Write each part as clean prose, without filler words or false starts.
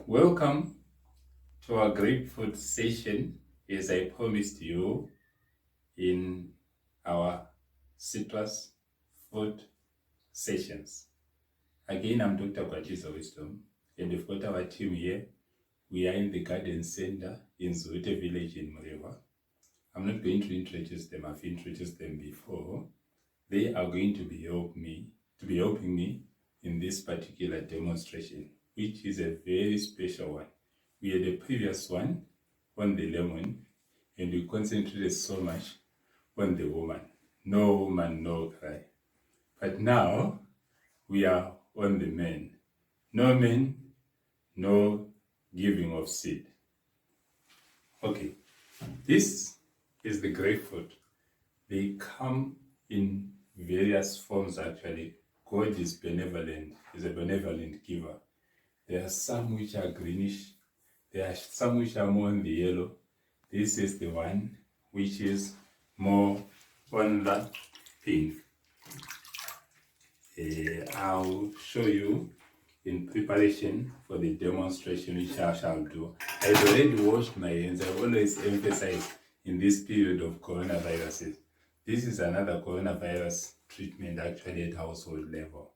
Welcome to our grapefruit session, as I promised you in our citrus fruit sessions. Again, I'm Dr. Gwatidzo Wisdom, and we've got our team here. We are in the garden center in Zwete village in Mureva. I'm not going to introduce them, I've introduced them before. They are going to be helping me in this particular demonstration, which is a very special one. We had a previous one on the lemon, and we concentrated so much on the woman. No woman, no cry. But now we are on the men. No men, no giving of seed. Okay, this is the grapefruit. They come in various forms actually. God is benevolent, is a benevolent giver. There are some which are greenish, there are some which are more on the yellow. This is the one which is more on the pink. I'll show you in preparation for the demonstration which I shall do. I've already washed my hands. I always emphasize in this period of coronaviruses. This is another coronavirus treatment actually at household level.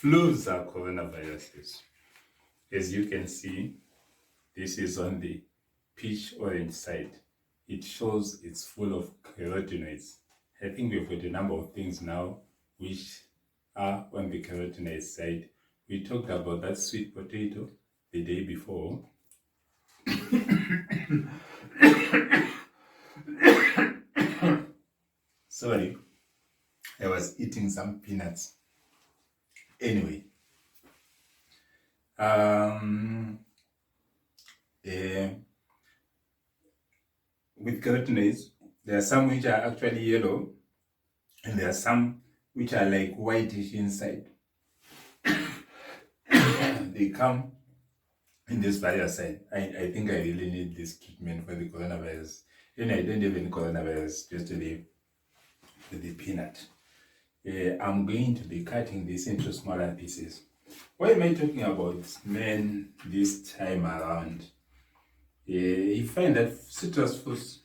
Flus are coronaviruses. As you can see, this is on the peach orange side. It shows it's full of carotenoids. I think we've got a number of things now which are on the carotenoid side. We talked about that sweet potato the day before. Sorry, I was eating some peanuts. Anyway, with carotenoids, there are some which are actually yellow, and there are some which are like whitish inside. They come in this various side. I think I really need this treatment for the coronavirus. And I don't have any coronavirus, just the peanut. I'm going to be cutting this into smaller pieces. Why am I talking about men this time around? You find that citrus fruits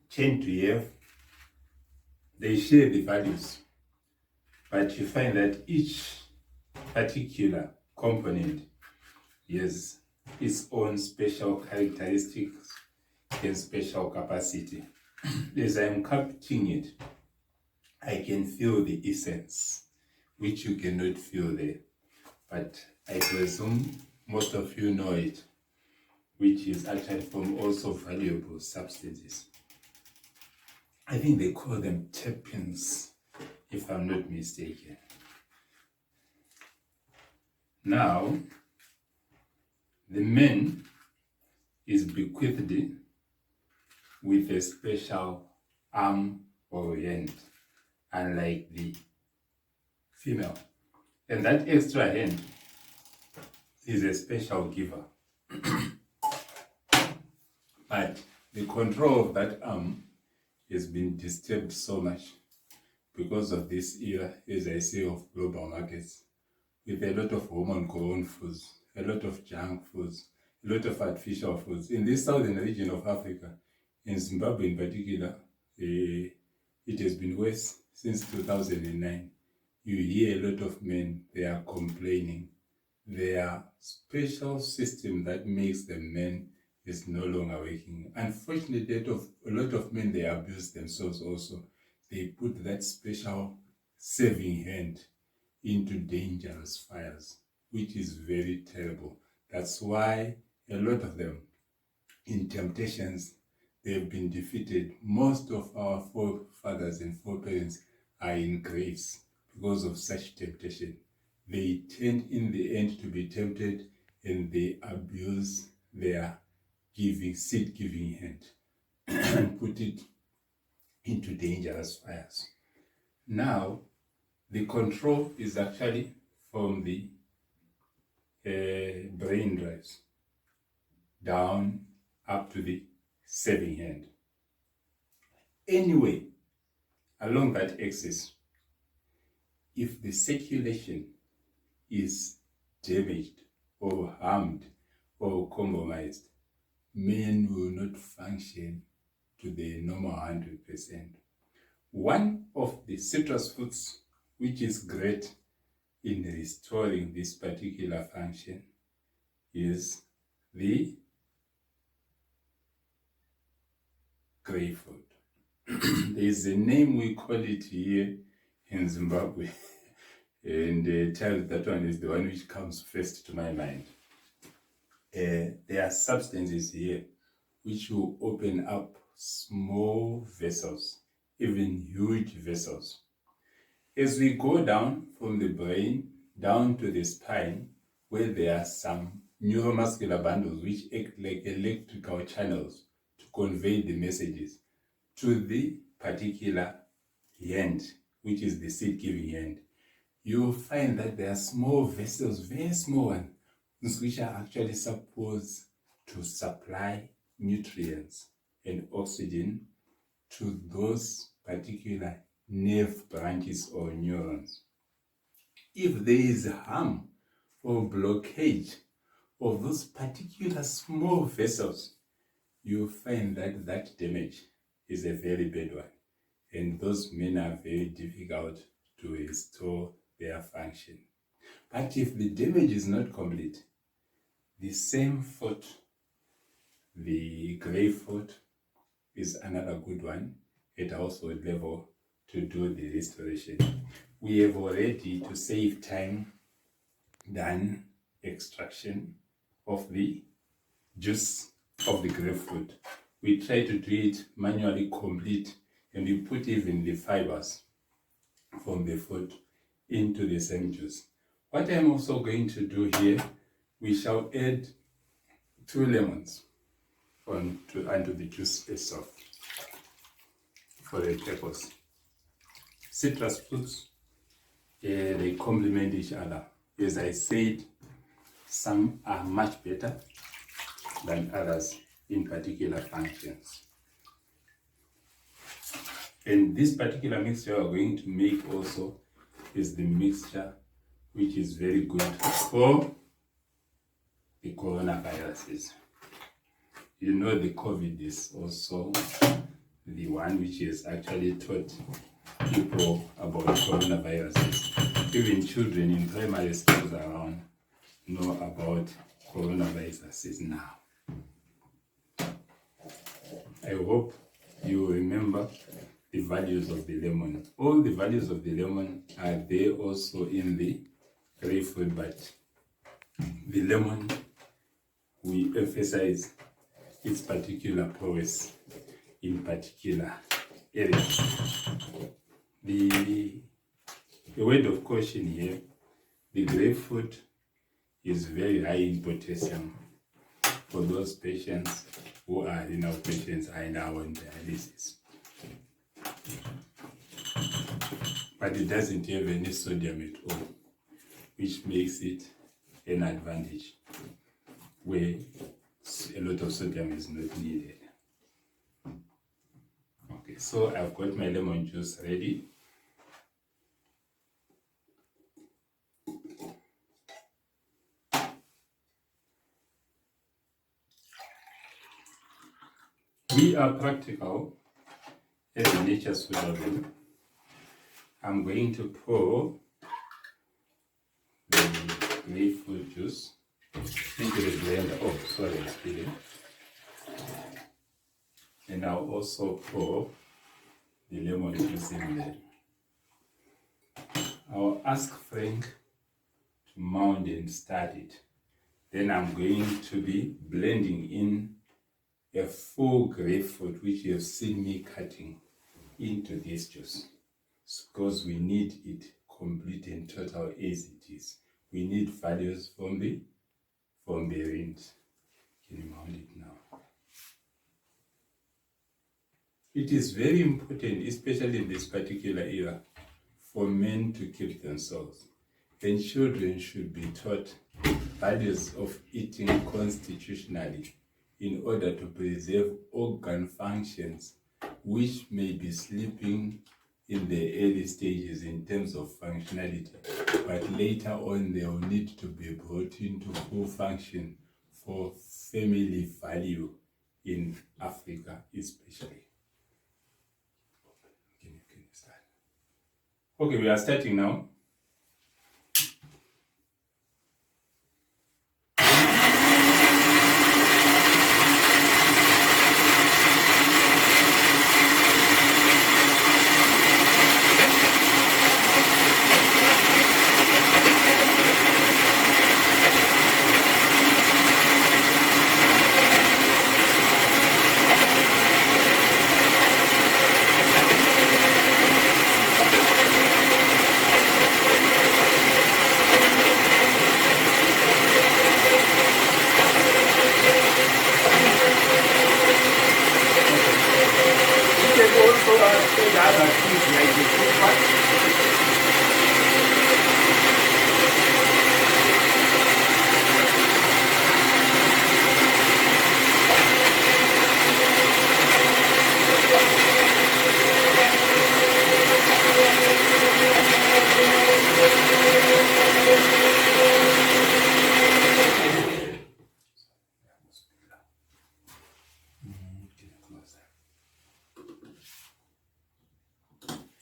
tend to have, they share the values, but you find that each particular component has its own special characteristics and special capacity. As I'm cutting it, I can feel the essence, which you cannot feel there. But I presume most of you know it, which is actually from also valuable substances. I think they call them terpenes, if I'm not mistaken. Now, the man is bequeathed with a special arm or hand, unlike the female. And that extra hand is a special giver. But the control of that arm has been disturbed so much because of this era, as I say, of global markets, with a lot of hormone-grown foods, a lot of junk foods, a lot of artificial foods. In this southern region of Africa, in Zimbabwe in particular, it has been worse since 2009. You hear a lot of men, they are complaining. Their special system that makes them men is no longer working. Unfortunately, a lot of men, they abuse themselves also. They put that special saving hand into dangerous fires, which is very terrible. That's why a lot of them, in temptations, they've been defeated. Most of our forefathers and foreparents are in graves because of such temptation. They tend in the end to be tempted, and they abuse their seed-giving hand and put it into dangerous fires. Now, the control is actually from the brain drives down up to the saving hand. Anyway, along that axis, if the circulation is damaged or harmed or compromised, men will not function to the normal 100%. One of the citrus fruits which is great in restoring this particular function is the grapefruit. There is a name we call it here in Zimbabwe, and tell that one is the one which comes first to my mind. There are substances here which will open up small vessels, even huge vessels. As we go down from the brain down to the spine, where there are some neuromuscular bundles which act like electrical channels to convey the messages to the particular hand, which is the seed-giving hand, you will find that there are small vessels, very small ones, which are actually supposed to supply nutrients and oxygen to those particular nerve branches or neurons. If there is harm or blockage of those particular small vessels, you find that that damage is a very bad one, and those men are very difficult to restore their function. But if the damage is not complete, the same fruit, the grapefruit, is another good one at household level to do the restoration. We have already, to save time, done extraction of the juice of the grapefruit. We try to do it manually complete, and we put even the fibers from the fruit into the same juice. What I'm also going to do here, we shall add 2 lemons onto the juice itself for the purpose. Citrus fruits, they complement each other. As I said, some are much better than others in particular functions. And this particular mixture we're going to make also is the mixture which is very good for the coronaviruses. You know, the COVID is also the one which has actually taught people about coronaviruses. Even children in primary schools around know about coronaviruses now. I hope you remember the values of the lemon. All the values of the lemon are there also in the grapefruit, but the lemon, we emphasize its particular prowess in particular areas. The word of caution here, the grapefruit is very high in potassium for those patients who are renal patients are now on dialysis. But it doesn't have any sodium at all, which makes it an advantage where a lot of sodium is not needed. Okay, so I've got my lemon juice ready. We are practical as a nature's food oven. I'm going to pour the grapefruit juice into the blender. Oh, sorry, it's spilling. And I'll also pour the lemon juice in there. I'll ask Frank to mount and start it. Then I'm going to be blending in a full grapefruit, which you have seen me cutting into this juice, because we need it complete and total as it is. We need values from the range. Can you mount it now? It is very important, especially in this particular era, for men to keep themselves. And children should be taught values of eating constitutionally in order to preserve organ functions which may be slipping in the early stages in terms of functionality, but later on they will need to be brought into full function for family value in Africa especially. Can you start? Okay, we are starting now.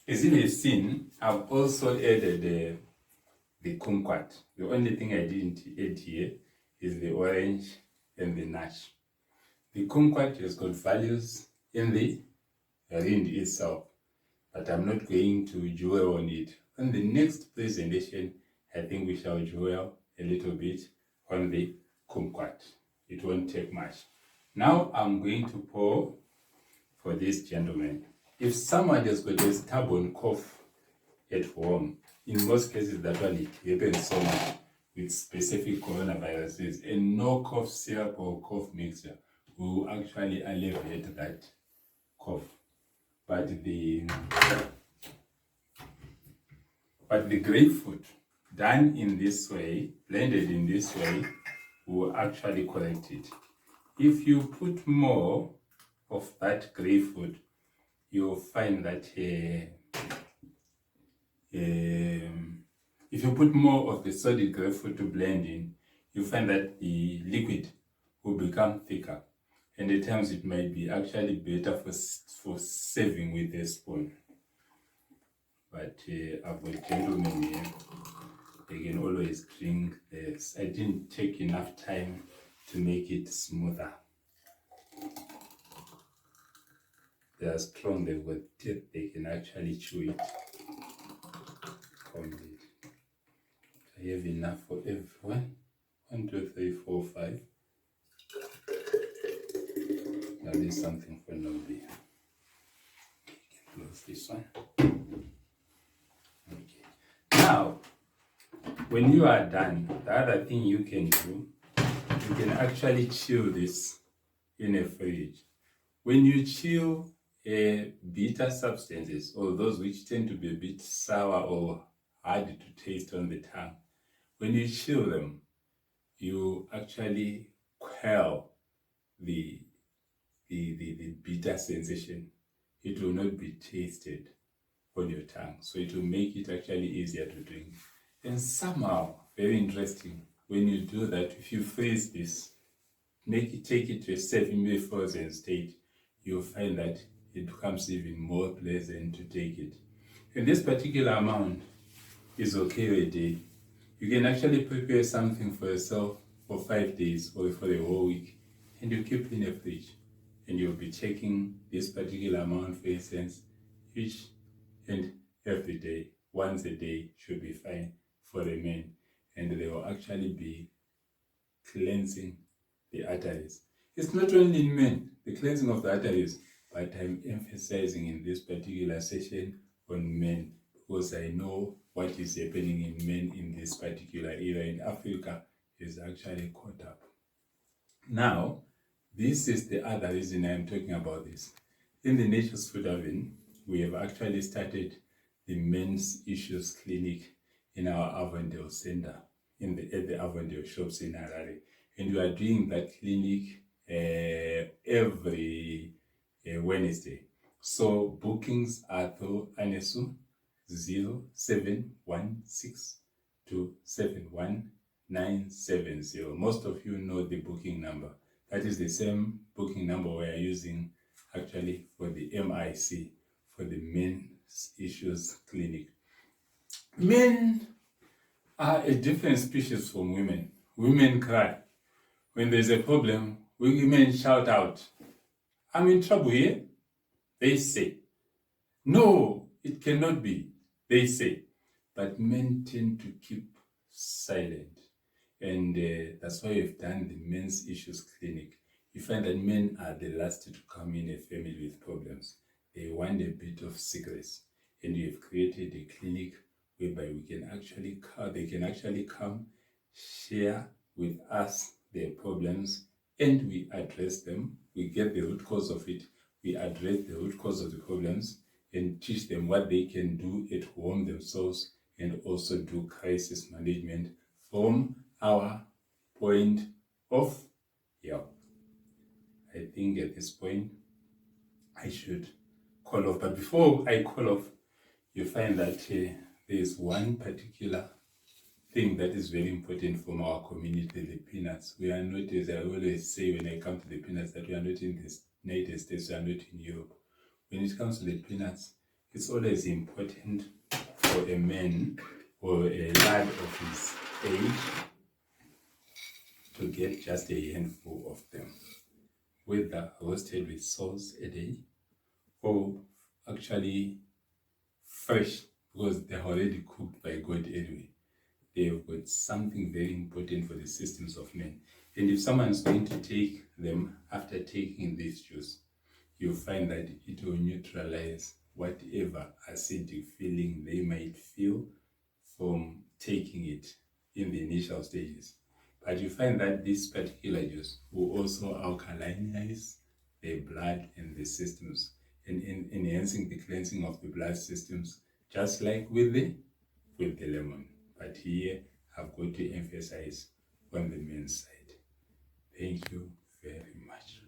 As you have seen, I've also added the kumquat. The only thing I didn't add here is the orange and the nash. The kumquat has got values in the rind itself, but I'm not going to dwell on it. On the next presentation, I think we shall dwell a little bit on the kumquat. It won't take much. Now I'm going to pour for this gentleman. If someone has got a stubborn cough at home, in most cases that one it happens so much with specific coronaviruses, and no cough syrup or cough mixture will actually alleviate that cough. But the grapefruit done in this way, blended in this way, will actually correct it. If you put more of that grapefruit, you'll find that if you put more of the solid grapefruit to blend in, you find that the liquid will become thicker, and at times it might be actually better for serving with a spoon. But I've got gentlemen here, they can always drink this. I didn't take enough time to make it smoother. They are strong, they've got teeth, they can actually chew it. Complete. I have enough for everyone. 1, 2, 3, 4, 5. Now there's something for Nobi. Close this one. Okay. Now, when you are done, the other thing you can do, you can actually chill this in a fridge. When you chill bitter substances, or those which tend to be a bit sour or hard to taste on the tongue, when you chill them, you actually quell the bitter sensation. It will not be tasted on your tongue, so it will make it actually easier to drink. And somehow, very interesting, when you do that, if you freeze this, take it to a semi-frozen state, you'll find that it becomes even more pleasant to take it. And this particular amount is okay a day. You can actually prepare something for yourself for 5 days or for a whole week, and you keep in a fridge. And you'll be checking this particular amount, for instance, each and every day. Once a day should be fine for a man, and they will actually be cleansing the arteries. It's not only in men, the cleansing of the arteries, but I'm emphasizing in this particular session on men, because I know what is happening in men in this particular era in Africa is actually caught up. Now, this is the other reason I'm talking about this. In the Nature's Food Haven, we have actually started the Men's Issues Clinic in our Avondale Center, at the Avondale shops in Harare. And we are doing that clinic every Wednesday. So bookings are through ANESU 0716271970. Most of you know the booking number. That is the same booking number we are using actually for the MIC, for the Men's Issues Clinic. Men are a different species from women. Women cry. When there's a problem, women shout out, "I'm in trouble here," they say. "No, it cannot be," they say. But men tend to keep silent. And that's why we've done the Men's Issues Clinic. You find that men are the last to come in a family with problems. They want a bit of secrets. And we have created a clinic whereby they can actually come, share with us their problems, and we address them. We get the root cause of it. We address the root cause of the problems and teach them what they can do at home themselves, and also do crisis management from our point of view. I think at this point I should call off. But before I call off, you find that there's one particular thing that is very important from our community, the peanuts. We are not, as I always say when I come to the peanuts, that we are not in the United States, we are not in Europe. When it comes to the peanuts, it's always important for a man or a lad of his age to get just a handful of them, whether roasted with sauce a day or actually fresh, because they're already cooked by God anyway. They've got something very important for the systems of men. And if someone is going to take them after taking this juice, you'll find that it will neutralize whatever acidic feeling they might feel from taking it in the initial stages. But you find that this particular juice will also alkalinize the blood and the systems, and enhancing the cleansing of the blood systems, just like with the lemon. But here I've got to emphasize on the men's side. Thank you very much.